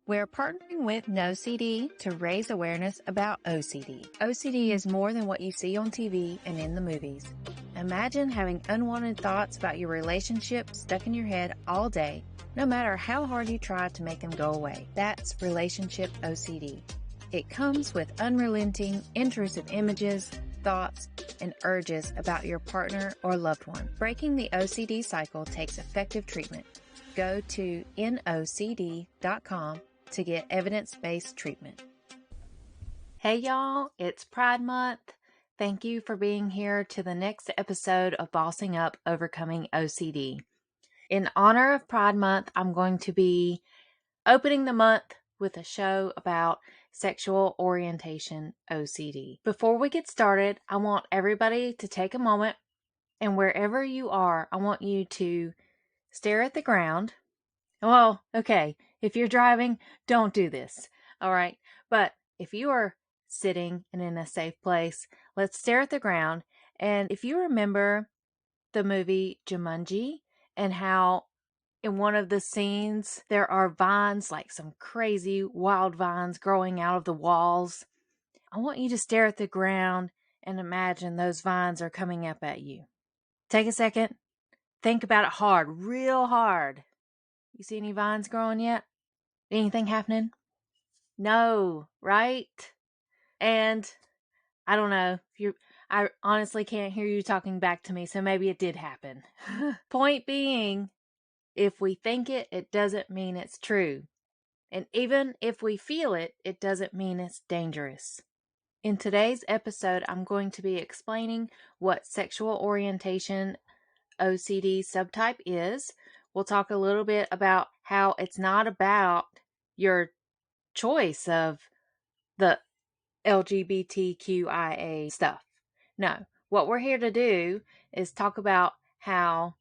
We're partnering with NoCD to raise awareness about OCD. OCD is more than what you see on TV and in the movies. Imagine having unwanted thoughts about your relationship stuck in your head all day, no matter how hard you try to make them go away. That's relationship OCD. It comes with unrelenting, intrusive images, thoughts, and urges about your partner or loved one. Breaking the OCD cycle takes effective treatment. Go to NoCD.com to get evidence-based treatment. Hey y'all, it's Pride Month. Thank you for being here to the next episode of Bossing Up Overcoming OCD. In honor of Pride Month, I'm going to be opening the month with a show about Sexual Orientation OCD. Before we get started, I want everybody to take a moment, and wherever you are, I want you to stare at the ground. Well, okay, if you're driving, don't do this, all right? But if you are sitting and in a safe place, let's stare at the ground. And if you remember the movie Jumanji and how in one of the scenes there are vines, like some crazy wild vines growing out of the walls, I want you to stare at the ground and imagine those vines are coming up at you. Take a second. Think about it hard, real hard. You see any vines growing yet? Anything happening? No, right? And I don't know. I honestly can't hear you talking back to me, so maybe it did happen. Point being, if we think it, it doesn't mean it's true. And even if we feel it, it doesn't mean it's dangerous. In today's episode, I'm going to be explaining what sexual orientation OCD subtype is. We'll talk a little bit about how it's not about your choice of the LGBTQIA stuff. No, what we're here to do is talk about how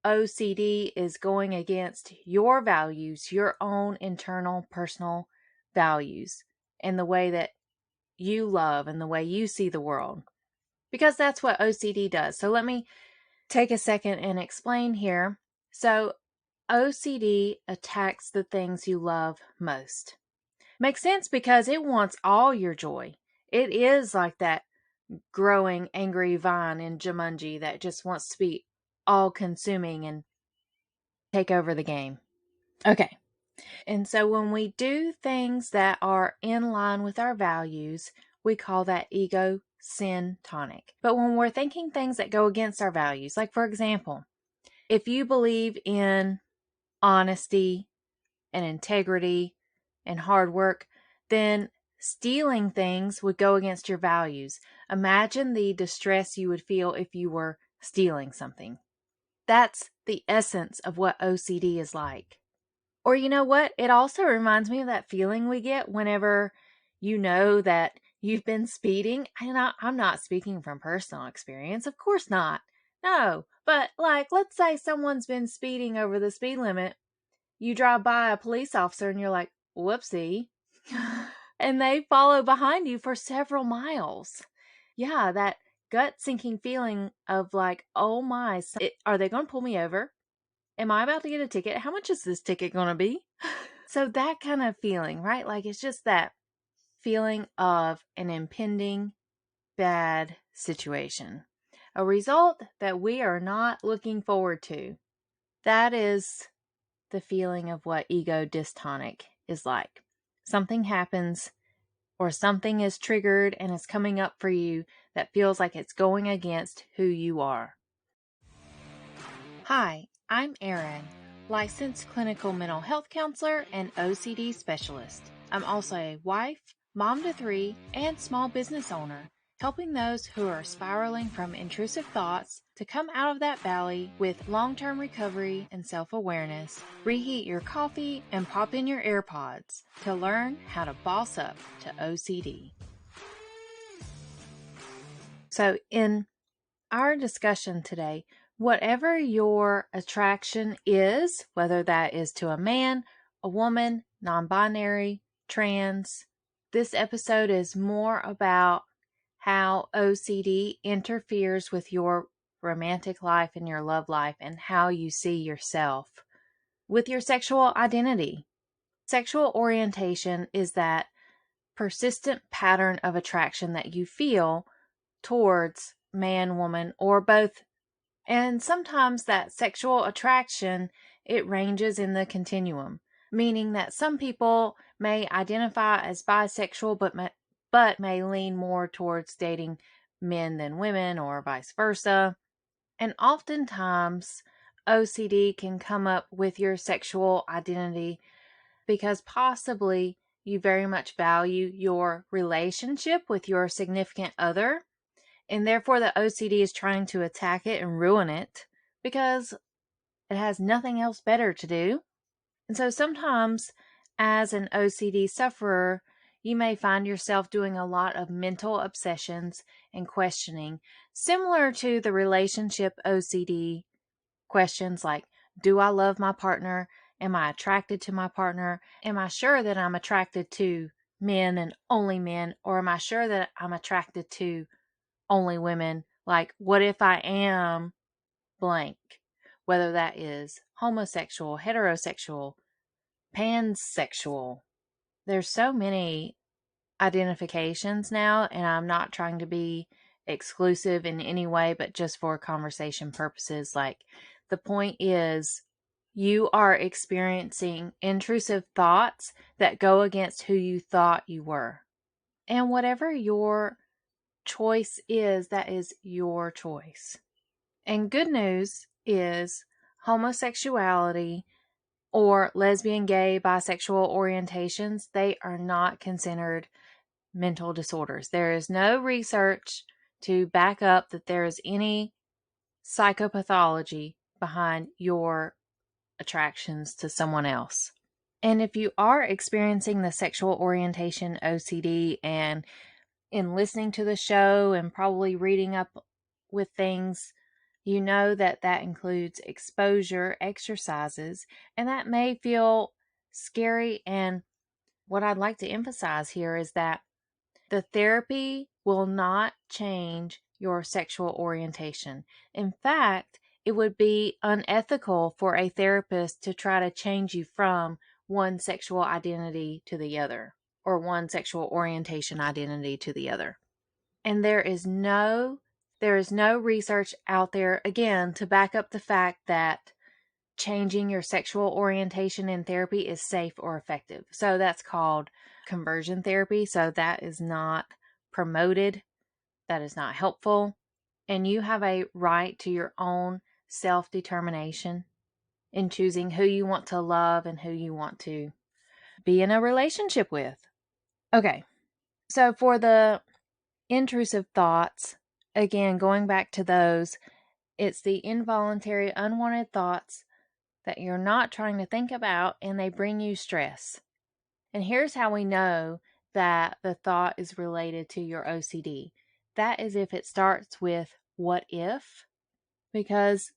OCD is going against your values, your own internal personal values, and the way that you love and the way you see the world. Because that's what OCD does. So let me take a second and explain here. So OCD attacks the things you love most. Makes sense because it wants all your joy. It is like that growing angry vine in Jumanji that just wants to be all-consuming and take over the game. Okay. And so when we do things that are in line with our values, we call that ego syntonic. But when we're thinking things that go against our values, like for example, if you believe in honesty and integrity and hard work, then stealing things would go against your values. Imagine the distress you would feel if you were stealing something. That's the essence of what OCD is like. Or you know what? It also reminds me of that feeling we get whenever you know that you've been speeding. And I'm not speaking from personal experience. Of course not. No. But like, let's say someone's been speeding over the speed limit. You drive by a police officer and you're like, whoopsie. And they follow behind you for several miles. Yeah, that gut-sinking feeling of like, oh my, are they going to pull me over? Am I about to get a ticket? How much is this ticket going to be? So that kind of feeling, right? Like it's just that feeling of an impending bad situation. A result that we are not looking forward to. That is the feeling of what ego dystonic is like. Something happens or something is triggered and is coming up for you that feels like it's going against who you are. Hi, I'm Erin, licensed clinical mental health counselor and OCD specialist. I'm also a wife, mom to 3, and small business owner, helping those who are spiraling from intrusive thoughts to come out of that valley with long-term recovery and self-awareness. Reheat your coffee and pop in your AirPods to learn how to boss up to OCD. So in our discussion today, whatever your attraction is, whether that is to a man, a woman, non-binary, trans, this episode is more about how OCD interferes with your romantic life and your love life and how you see yourself with your sexual identity. Sexual orientation is that persistent pattern of attraction that you feel towards man, woman, or both. And sometimes that sexual attraction, it ranges in the continuum, meaning that some people may identify as bisexual but may lean more towards dating men than women or vice versa. And oftentimes OCD can come up with your sexual identity because possibly you very much value your relationship with your significant other, and therefore the OCD is trying to attack it and ruin it because it has nothing else better to do. And so sometimes, as an OCD sufferer, you may find yourself doing a lot of mental obsessions and questioning, similar to the relationship OCD questions like, do I love my partner? Am I attracted to my partner? Am I sure that I'm attracted to men and only men? Or am I sure that I'm attracted to only women? Like, what if I am blank? Whether that is homosexual, heterosexual, pansexual. There's so many identifications now, and I'm not trying to be exclusive in any way, but just for conversation purposes. Like, the point is, you are experiencing intrusive thoughts that go against who you thought you were. And whatever your choice is, that is your choice. And good news is homosexuality or lesbian, gay, bisexual orientations, they are not considered mental disorders. There is no research to back up that there is any psychopathology behind your attractions to someone else. And if you are experiencing the sexual orientation OCD, and in listening to the show and probably reading up with things, you know that that includes exposure exercises, and that may feel scary. And what I'd like to emphasize here is that the therapy will not change your sexual orientation. In fact, it would be unethical for a therapist to try to change you from one sexual identity to the other, or one sexual orientation identity to the other. And there is no research out there, again, to back up the fact that changing your sexual orientation in therapy is safe or effective. So that's called conversion therapy. So that is not promoted. That is not helpful. And you have a right to your own self-determination in choosing who you want to love and who you want to be in a relationship with. Okay. So for the intrusive thoughts, again, going back to those, it's the involuntary, unwanted thoughts that you're not trying to think about, and they bring you stress. And here's how we know that the thought is related to your OCD. That is if it starts with what if, because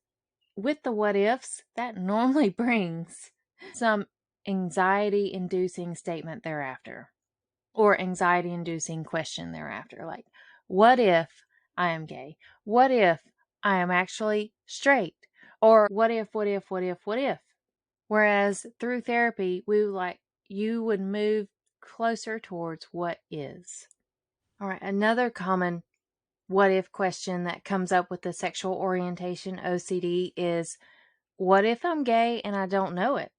with the what ifs, that normally brings some anxiety-inducing statement thereafter, or anxiety-inducing question thereafter. Like, what if I am gay? What if I am actually straight? Or what if? Whereas through therapy, you would move closer towards what is. All right, another common what if question that comes up with the sexual orientation OCD is, what if I'm gay and I don't know it?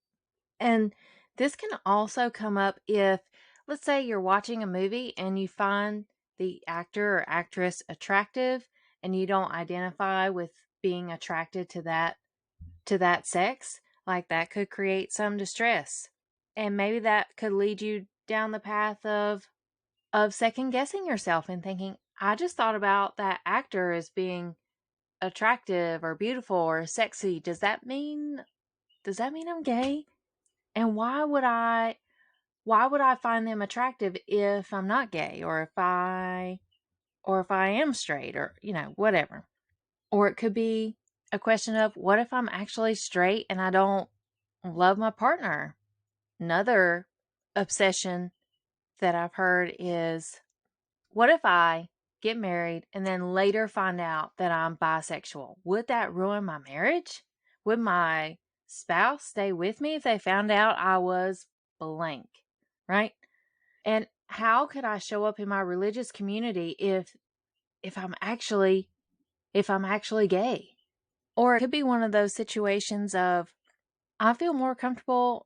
And this can also come up if, let's say you're watching a movie and you find the actor or actress attractive and you don't identify with being attracted to that sex. Like, that could create some distress. And maybe that could lead you down the path of second guessing yourself and thinking, I just thought about that actor as being attractive or beautiful or sexy. Does that mean I'm gay? And why would I find them attractive if I'm not gay, or if I am straight, or whatever. Or it could be a question of, what if I'm actually straight and I don't love my partner? Another obsession that I've heard is, what if I get married and then later find out that I'm bisexual? Would that ruin my marriage? Would my spouse stay with me if they found out I was blank, right? And how could I show up in my religious community if I'm actually gay? Or it could be one of those situations of, I feel more comfortable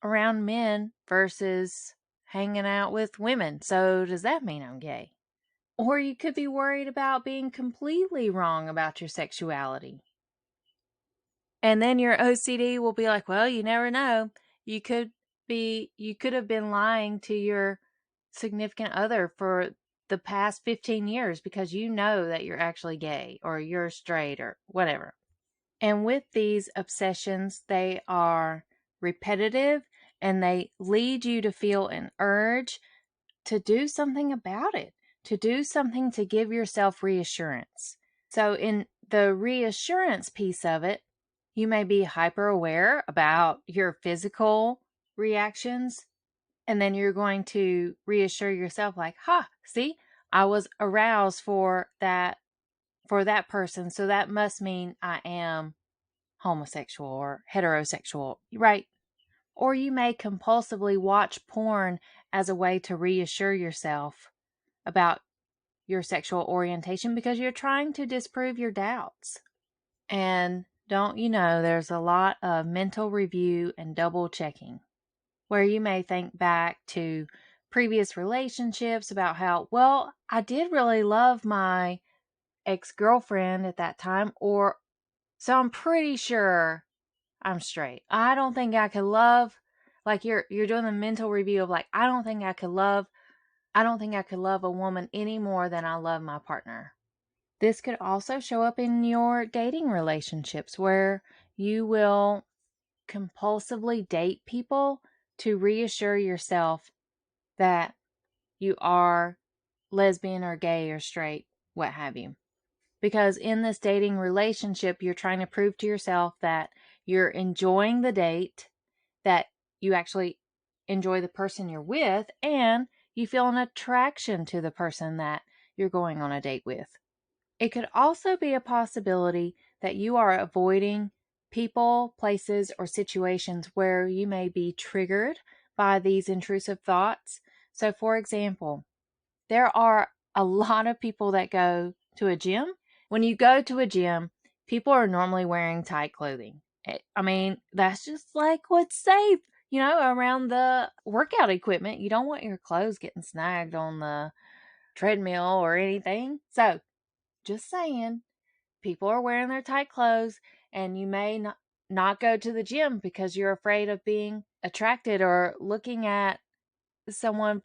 around men versus hanging out with women. So does that mean I'm gay? Or you could be worried about being completely wrong about your sexuality. And then your OCD will be like, well, you never know. You could have been lying to your significant other for the past 15 years because you know that you're actually gay or you're straight or whatever. And with these obsessions, they are repetitive and they lead you to feel an urge to do something about it, to do something to give yourself reassurance. So in the reassurance piece of it, you may be hyper aware about your physical reactions, and then you're going to reassure yourself like, see, I was aroused for that person, so that must mean I am homosexual or heterosexual, right? Or you may compulsively watch porn as a way to reassure yourself about your sexual orientation because you're trying to disprove your doubts. And don't you know, there's a lot of mental review and double checking where you may think back to previous relationships about how, well, I did really love my ex-girlfriend at that time, or so I'm pretty sure I'm straight. I don't think I could love, like you're doing the mental review of like, I don't think I could love a woman any more than I love my partner. This could also show up in your dating relationships where you will compulsively date people to reassure yourself that you are lesbian or gay or straight, what have you. Because in this dating relationship, you're trying to prove to yourself that you're enjoying the date, that you actually enjoy the person you're with, and you feel an attraction to the person that you're going on a date with. It could also be a possibility that you are avoiding people, places, or situations where you may be triggered by these intrusive thoughts. So, for example, there are a lot of people that go to a gym. When you go to a gym, people are normally wearing tight clothing. I mean, that's just like what's safe, around the workout equipment. You don't want your clothes getting snagged on the treadmill or anything. So, just saying, people are wearing their tight clothes, and you may not go to the gym because you're afraid of being attracted or looking at someone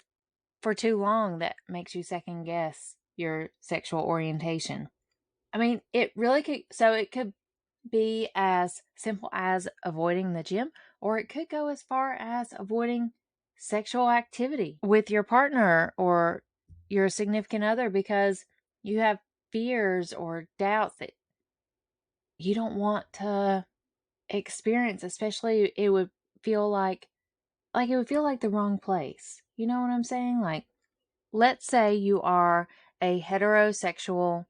for too long that makes you second guess your sexual orientation. I mean, it really could, so it could be as simple as avoiding the gym, or it could go as far as avoiding sexual activity with your partner or your significant other because you have fears or doubts that you don't want to experience, especially it would feel like the wrong place. You know what I'm saying? Like, let's say you are a heterosexual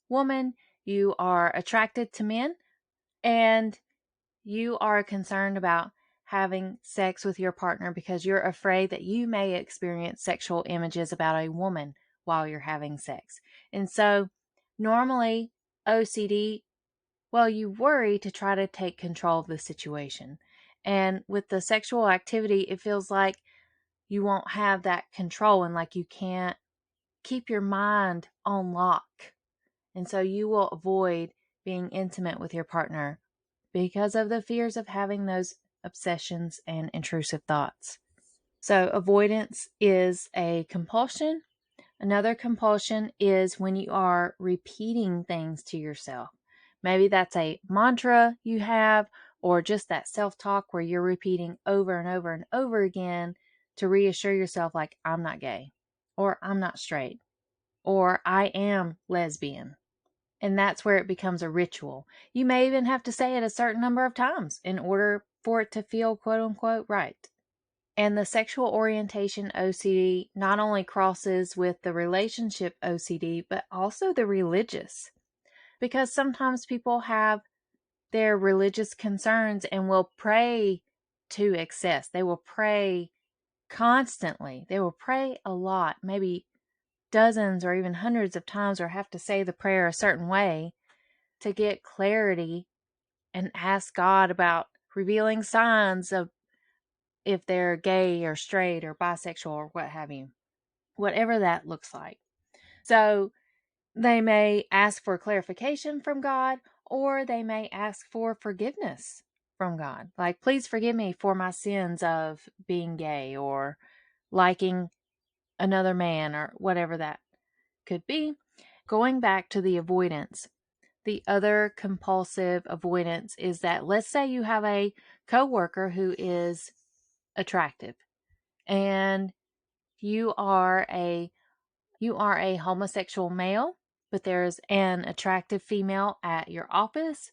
woman, you are attracted to men, and you are concerned about having sex with your partner because you're afraid that you may experience sexual images about a woman while you're having sex. And so normally OCD, well, you worry to try to take control of the situation. And with the sexual activity, it feels like you won't have that control and like you can't keep your mind on lock. And so you will avoid being intimate with your partner because of the fears of having those obsessions and intrusive thoughts. So avoidance is a compulsion. Another compulsion is when you are repeating things to yourself. Maybe that's a mantra you have, or just that self-talk where you're repeating over and over and over again to reassure yourself like, I'm not gay, or I'm not straight, or I am lesbian. And that's where it becomes a ritual. You may even have to say it a certain number of times in order for it to feel quote unquote right. And the sexual orientation OCD not only crosses with the relationship OCD, but also the religious. Because sometimes people have their religious concerns and will pray to excess. They will pray constantly. They will pray a lot, maybe dozens or even hundreds of times, or have to say the prayer a certain way to get clarity and ask God about revealing signs of if they're gay or straight or bisexual or what have you, whatever that looks like. So they may ask for clarification from God, or they may ask for forgiveness from God. Like, please forgive me for my sins of being gay or liking another man or whatever that could be. Going back to the avoidance, the other compulsive avoidance is that, let's say you have a coworker who is attractive and you are a homosexual male, but there's an attractive female at your office.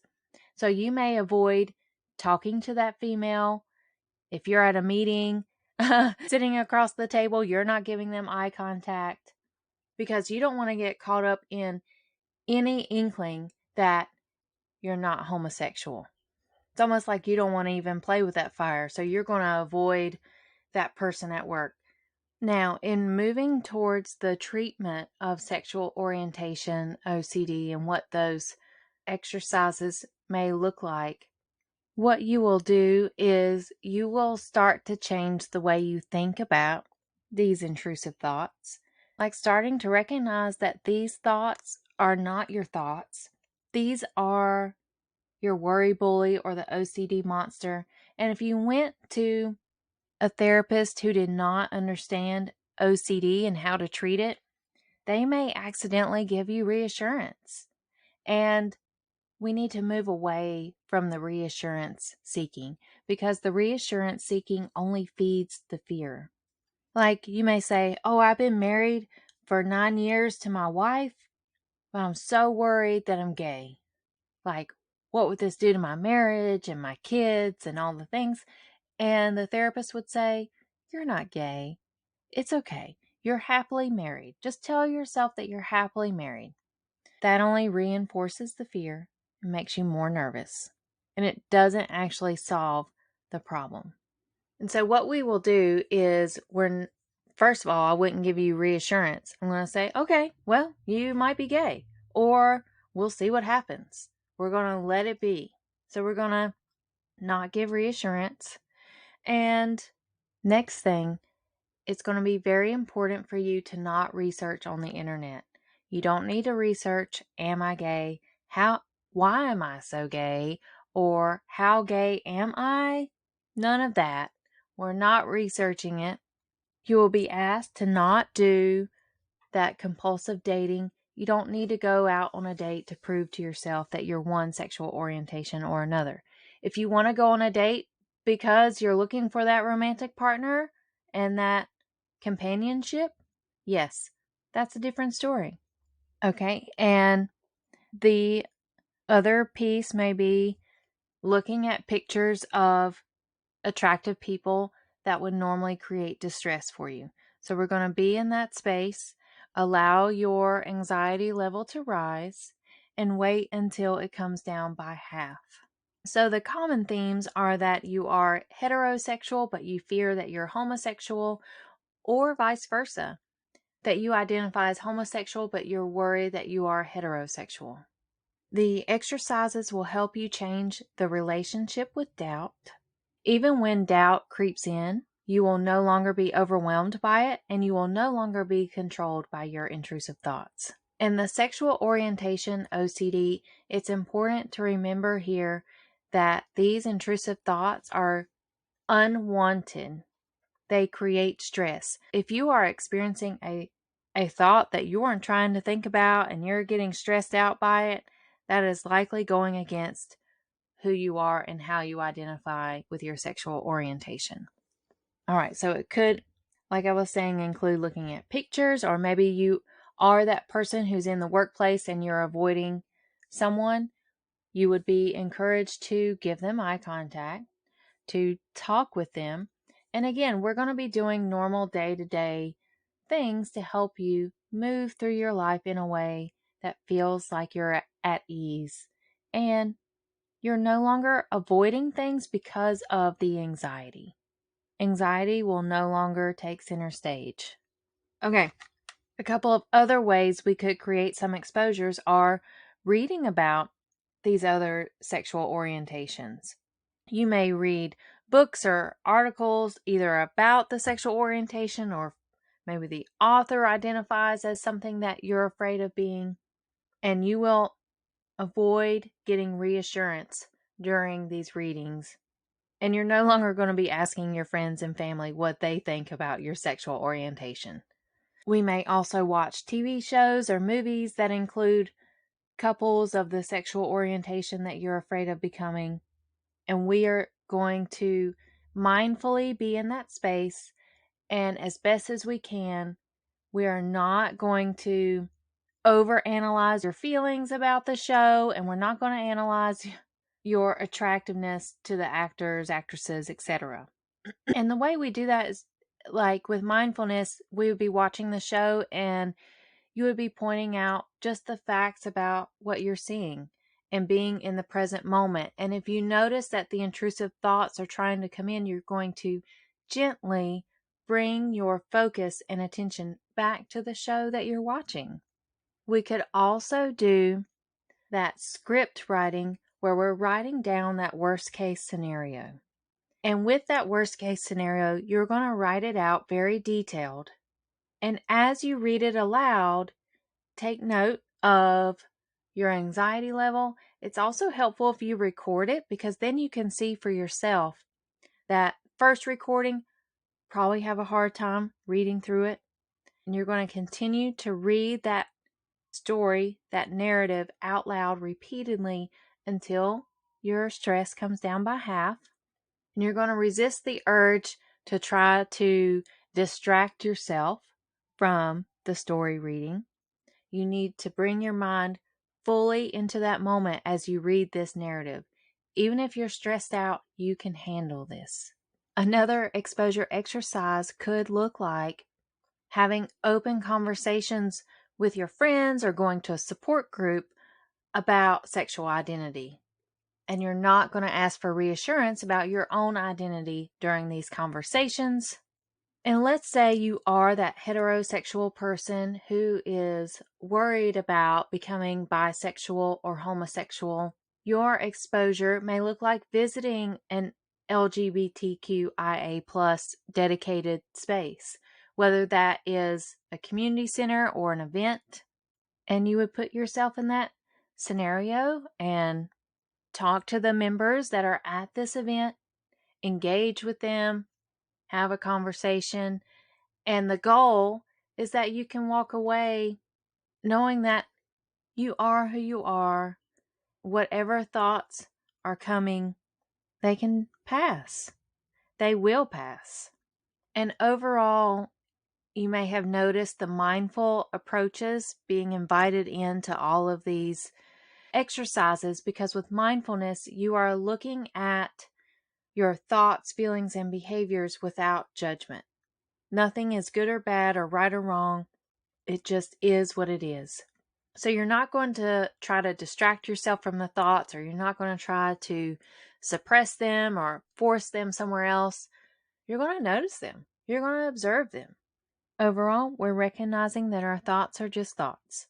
So you may avoid talking to that female. If you're at a meeting, sitting across the table, you're not giving them eye contact because you don't want to get caught up in any inkling that you're not homosexual. It's almost like you don't want to even play with that fire. So you're going to avoid that person at work. Now, in moving towards the treatment of sexual orientation OCD and what those exercises may look like, what you will do is you will start to change the way you think about these intrusive thoughts, like starting to recognize that these thoughts are not your thoughts. These are your worry bully or the OCD monster. And if you went to a therapist who did not understand OCD and how to treat it, they may accidentally give you reassurance. And we need to move away from the reassurance seeking, because the reassurance seeking only feeds the fear. Like, you may say, oh, I've been married for 9 years to my wife, but I'm so worried that I'm gay. Like, what would this do to my marriage and my kids and all the things? And the therapist would say, you're not gay. It's okay. You're happily married. Just tell yourself that you're happily married. That only reinforces the fear and makes you more nervous. And it doesn't actually solve the problem. And so what we will do is, first of all, I wouldn't give you reassurance. I'm going to say, okay, well, you might be gay, or we'll see what happens. We're going to let it be. So we're going to not give reassurance. And next thing, it's going to be very important for you to not research on the internet. You don't need to research, am I gay? Why am I so gay? Or how gay am I? None of that. We're not researching it. You will be asked to not do that compulsive dating. You don't need to go out on a date to prove to yourself that you're one sexual orientation or another. If you want to go on a date because you're looking for that romantic partner and that companionship, yes, that's a different story. Okay, and the other piece may be looking at pictures of attractive people that would normally create distress for you. So we're going to be in that space, allow your anxiety level to rise, and wait until it comes down by half. So the common themes are that you are heterosexual, but you fear that you're homosexual, or vice versa, that you identify as homosexual, but you're worried that you are heterosexual. The exercises will help you change the relationship with doubt. Even when doubt creeps in, you will no longer be overwhelmed by it, and you will no longer be controlled by your intrusive thoughts. In the sexual orientation OCD, it's important to remember here that these intrusive thoughts are unwanted. They create stress. If you are experiencing a thought that you aren't trying to think about and you're getting stressed out by it, that is likely going against who you are and how you identify with your sexual orientation. All right, so it could, like I was saying, include looking at pictures, or maybe you are that person who's in the workplace and you're avoiding someone. You would be encouraged to give them eye contact, to talk with them. And again, we're going to be doing normal day-to-day things to help you move through your life in a way that feels like you're at ease and You're no longer avoiding things because of the anxiety. Anxiety will no longer take center stage. Okay, a couple of other ways we could create some exposures are reading about these other sexual orientations. You may read books or articles either about the sexual orientation or maybe the author identifies as something that you're afraid of being, and you will avoid getting reassurance during these readings. And you're no longer going to be asking your friends and family what they think about your sexual orientation. We may also watch TV shows or movies that include couples of the sexual orientation that you're afraid of becoming. And we are going to mindfully be in that space. And as best as we can, we are not going to overanalyze your feelings about the show. And we're not going to analyze your attractiveness to the actors, actresses, etc. And the way we do that is like with mindfulness, we would be watching the show and you would be pointing out just the facts about what you're seeing and being in the present moment. And if you notice that the intrusive thoughts are trying to come in, you're going to gently bring your focus and attention back to the show that you're watching. We could also do that script writing where we're writing down that worst case scenario. And with that worst case scenario, you're going to write it out very detailed. And as you read it aloud, take note of your anxiety level. It's also helpful if you record it because then you can see for yourself that first recording, probably have a hard time reading through it. And you're going to continue to read that story, that narrative out loud repeatedly until your stress comes down by half. And you're going to resist the urge to try to distract yourself from the story reading. You need to bring your mind fully into that moment as you read this narrative. Even if you're stressed out, you can handle this. Another exposure exercise could look like having open conversations with your friends or going to a support group about sexual identity. And you're not going to ask for reassurance about your own identity during these conversations. And let's say you are that heterosexual person who is worried about becoming bisexual or homosexual. Your exposure may look like visiting an LGBTQIA+ dedicated space, whether that is a community center or an event. And you would put yourself in that scenario and talk to the members that are at this event, engage with them, have a conversation. And the goal is that you can walk away knowing that you are who you are. Whatever thoughts are coming, they can pass. They will pass. And overall, you may have noticed the mindful approaches being invited into all of these exercises because with mindfulness, you are looking at your thoughts, feelings, and behaviors without judgment. Nothing is good or bad or right or wrong. It just is what it is. So you're not going to try to distract yourself from the thoughts, or you're not going to try to suppress them or force them somewhere else. You're going to notice them. You're going to observe them. Overall, we're recognizing that our thoughts are just thoughts.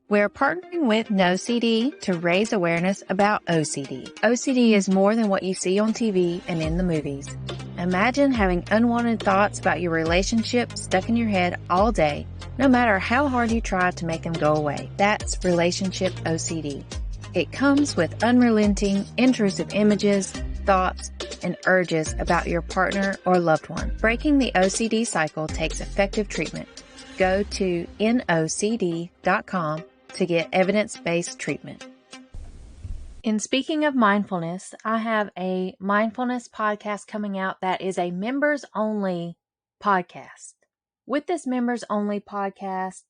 We're partnering with NoCD to raise awareness about OCD. OCD is more than what you see on TV and in the movies. Imagine having unwanted thoughts about your relationship stuck in your head all day, no matter how hard you try to make them go away. That's relationship OCD. It comes with unrelenting, intrusive images, thoughts, and urges about your partner or loved one. Breaking the OCD cycle takes effective treatment. Go to NoCD.com to get evidence-based treatment. In speaking of mindfulness, I have a mindfulness podcast coming out that is a members-only podcast. With this members-only podcast,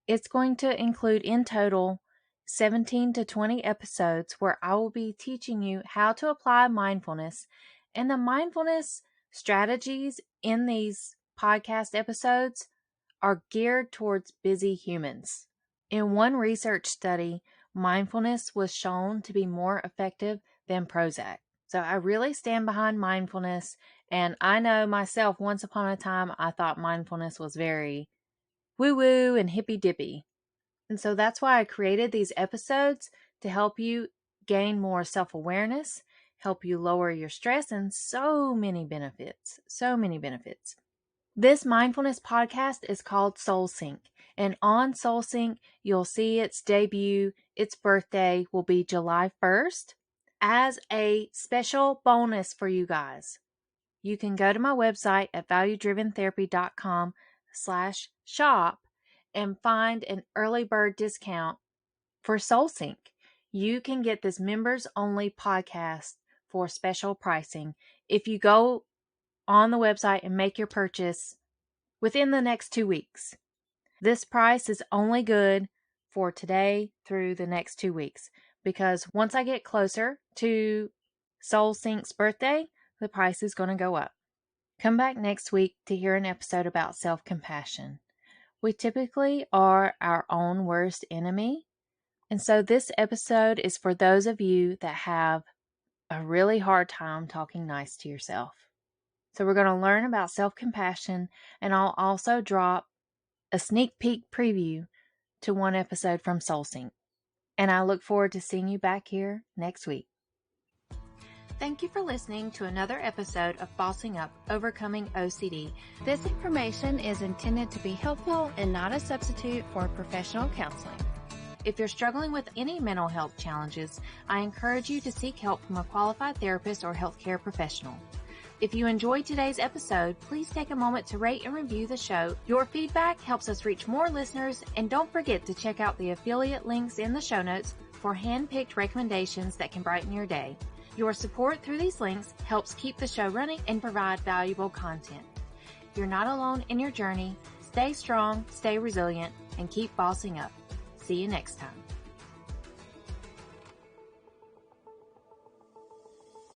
it's going to include in total 17 to 20 episodes where I will be teaching you how to apply mindfulness, and the mindfulness strategies in these podcast episodes are geared towards busy humans. In one research study, mindfulness was shown to be more effective than Prozac. So I really stand behind mindfulness. And I know myself, once upon a time, I thought mindfulness was very woo-woo and hippy-dippy. And so that's why I created these episodes to help you gain more self-awareness, help you lower your stress, and so many benefits. So many benefits. This mindfulness podcast is called Soul Sync. And on Soul Sync, you'll see its debut. Its birthday will be July 1st. As a special bonus for you guys, you can go to my website at valuedriventherapy.com/shop and find an early bird discount for Soul Sync. You can get this members only podcast for special pricing if you go on the website and make your purchase within the next 2 weeks. This price is only good for today through the next 2 weeks, because once I get closer to Soul Sync's birthday, the price is going to go up. Come back next week to hear an episode about self-compassion. We typically are our own worst enemy. And so this episode is for those of you that have a really hard time talking nice to yourself. So we're going to learn about self-compassion, and I'll also drop a sneak peek preview to one episode from Soul Sync. And I look forward to seeing you back here next week. Thank you for listening to another episode of Bossing Up, Overcoming OCD. This information is intended to be helpful and not a substitute for professional counseling. If you're struggling with any mental health challenges, I encourage you to seek help from a qualified therapist or healthcare professional. If you enjoyed today's episode, please take a moment to rate and review the show. Your feedback helps us reach more listeners, and don't forget to check out the affiliate links in the show notes for hand-picked recommendations that can brighten your day. Your support through these links helps keep the show running and provide valuable content. You're not alone in your journey. Stay strong, stay resilient, and keep bossing up. See you next time.